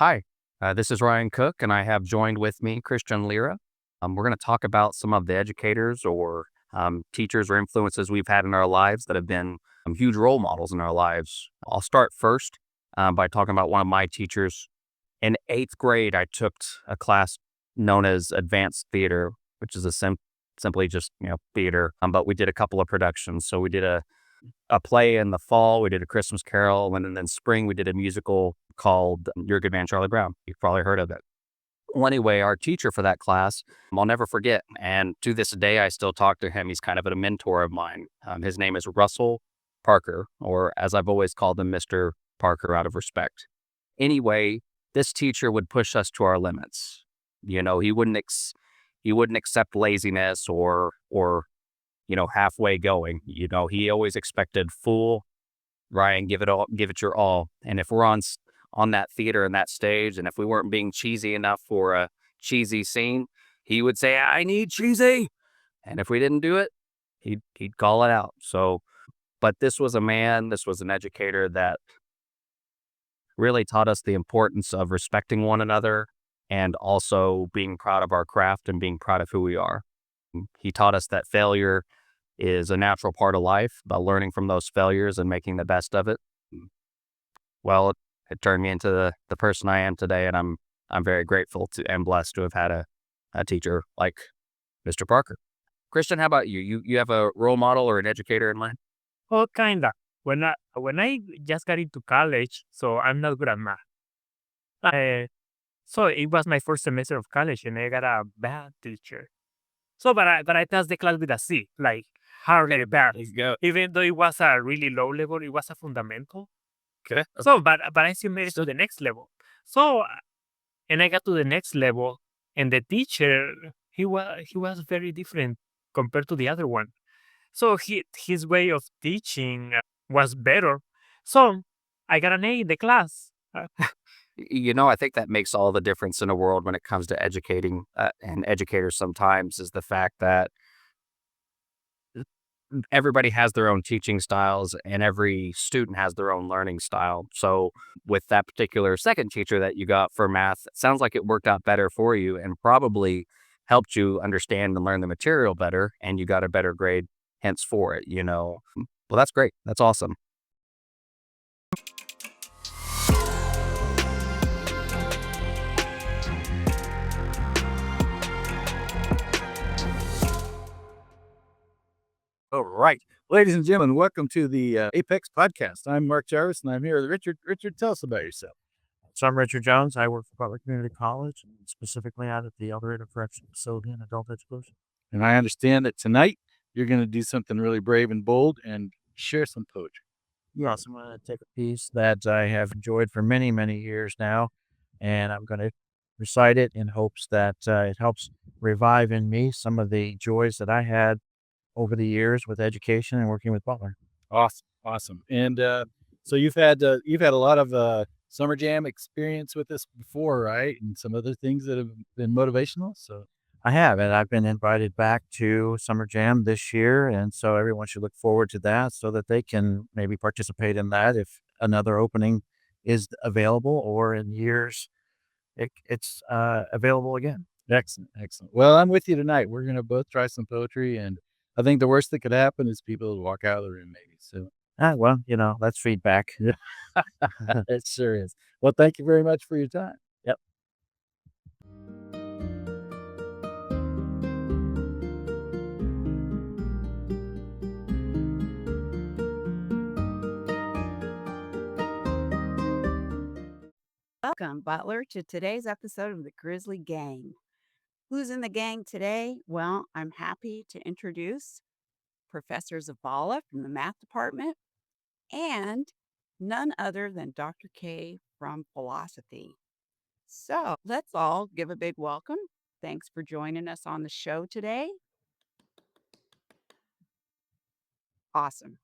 Hi, this is Ryan Cook, and I have joined with me Christian Lira. We're going to talk about some of the educators or teachers or influences we've had in our lives that have been huge role models in our lives. I'll start first by talking about one of my teachers. In eighth grade, I took a class known as Advanced Theater, which is simply just theater. But we did a couple of productions. So we did a play in the fall. We did a Christmas Carol, and then spring we did a musical called You're a Good Man, Charlie Brown. You've probably heard of it. Well, anyway, our teacher for that class, I'll never forget. And to this day, I still talk to him. He's kind of a mentor of mine. His name is Russell Parker, or as I've always called him, Mr. Parker, out of respect. Anyway, this teacher would push us to our limits. He wouldn't accept laziness or halfway going. He always expected full, Ryan, give it your all. And if we're on that theater and that stage, and if we weren't being cheesy enough for a cheesy scene, he would say, "I need cheesy." And if we didn't do it, he'd call it out. So, but this was an educator that really taught us the importance of respecting one another and also being proud of our craft and being proud of who we are. He taught us that failure is a natural part of life, but learning from those failures and making the best of it. Well, it turned me into the person I am today, and I'm very grateful to and blessed to have had a teacher like Mr. Parker. Christian, how about you? You have a role model or an educator in mind? Oh, kinda. When I just got into college, so I'm not good at math. So it was my first semester of college, and I got a bad teacher. So, but I passed the class with a C, like hardly bad. There you go. Even though it was a really low level, it was a fundamental. Okay. So, but I still made it to the next level. So, and I got to the next level, and the teacher he was very different compared to the other one. So his way of teaching was better. So I got an A in the class. I think that makes all the difference in the world when it comes to educating and educators sometimes is the fact that everybody has their own teaching styles and every student has their own learning style. So with that particular second teacher that you got for math, it sounds like it worked out better for you and probably helped you understand and learn the material better and you got a better grade hence for it. Well, that's great. That's awesome. All right. Ladies and gentlemen, welcome to the Apex Podcast. I'm Mark Jarvis, and I'm here with Richard. Richard, tell us about yourself. So I'm Richard Jones. I work for Butler Community College, and specifically out at the El Dorado Correctional Facility in adult education. And I understand that tonight you're going to do something really brave and bold and share some poetry. Yes, I'm going to take a piece that I have enjoyed for many, many years now, and I'm going to recite it in hopes that it helps revive in me some of the joys that I had over the years with education and working with Butler. Awesome, awesome. And so you've had a lot of summer jam experience with this before, right? And some other things that have been motivational. So I have, and I've been invited back to Summer Jam this year, and so everyone should look forward to that so that they can maybe participate in that if another opening is available or in years it's available again. excellent, excellent. Well, I'm with you tonight. We're going to both try some poetry, and I think the worst that could happen is people walk out of the room, maybe. So Well, that's feedback. it sure is. Well, thank you very much for your time. Yep. Welcome, Butler, to today's episode of the Grizzly Gang. Who's in the gang today? Well, I'm happy to introduce Professor Zavala from the math department and none other than Dr. K from philosophy. So let's all give a big welcome. Thanks for joining us on the show today. Awesome.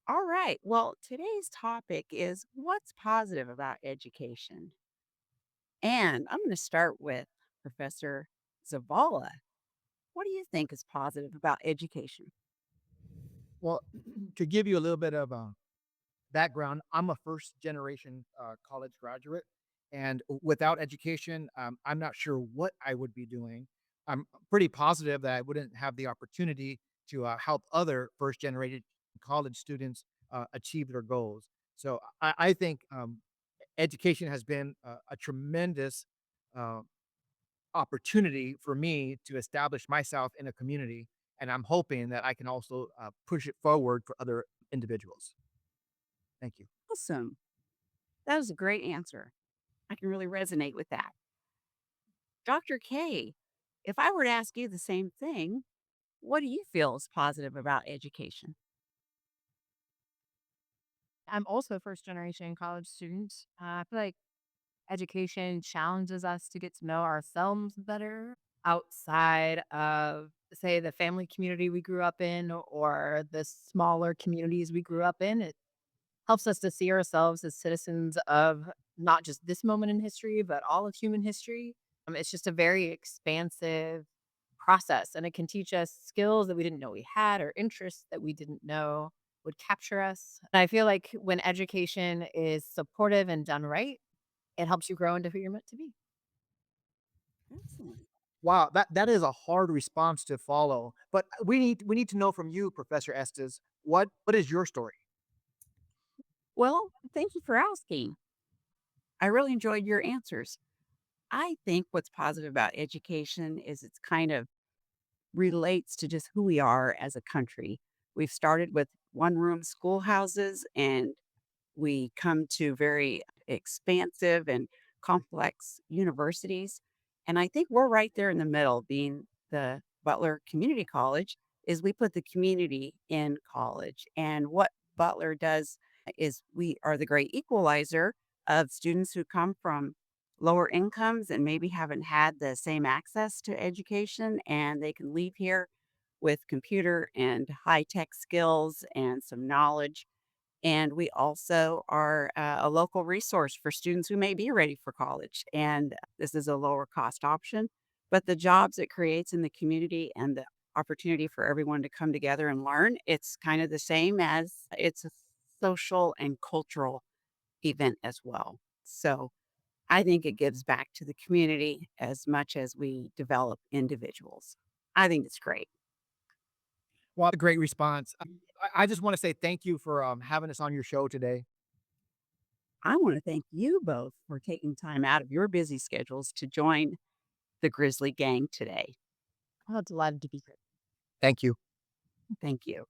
All right. Well, today's topic is what's positive about education? And I'm going to start with Professor Zavala. What do you think is positive about education? Well, to give you a little bit of background, I'm a first generation college graduate. And without education, I'm not sure what I would be doing. I'm pretty positive that I wouldn't have the opportunity to help other first generation college students achieve their goals. So I think education has been a tremendous uh, opportunity for me to establish myself in a community. And I'm hoping that I can also push it forward for other individuals. Thank you. Awesome. That was a great answer. I can really resonate with that. Dr. K, if I were to ask you the same thing, what do you feel is positive about education? I'm also a first generation college student. I feel like education challenges us to get to know ourselves better outside of, say, the family community we grew up in or the smaller communities we grew up in. It helps us to see ourselves as citizens of not just this moment in history, but all of human history. It's just a very expansive process, and it can teach us skills that we didn't know we had or interests that we didn't know would capture us. And I feel like when education is supportive and done right, it helps you grow into who you're meant to be. Excellent. Wow, that is a hard response to follow. But we need to know from you, Professor Estes, what is your story? Well, thank you for asking. I really enjoyed your answers. I think what's positive about education is it's kind of relates to just who we are as a country. We've started with one room schoolhouses and we come to very expansive and complex universities. And I think we're right there in the middle, being the Butler Community College, is we put the community in college. And what Butler does is we are the great equalizer of students who come from lower incomes and maybe haven't had the same access to education, and they can leave here with computer and high tech skills and some knowledge. And we also are a local resource for students who may be ready for college. And this is a lower cost option. But the jobs it creates in the community and the opportunity for everyone to come together and learn, it's kind of the same as it's a social and cultural event as well. So I think it gives back to the community as much as we develop individuals. I think it's great. Well, a great response. I just want to say thank you for having us on your show today. I want to thank you both for taking time out of your busy schedules to join the Grizzly Gang today. Oh, delighted to be here. Thank you. Thank you.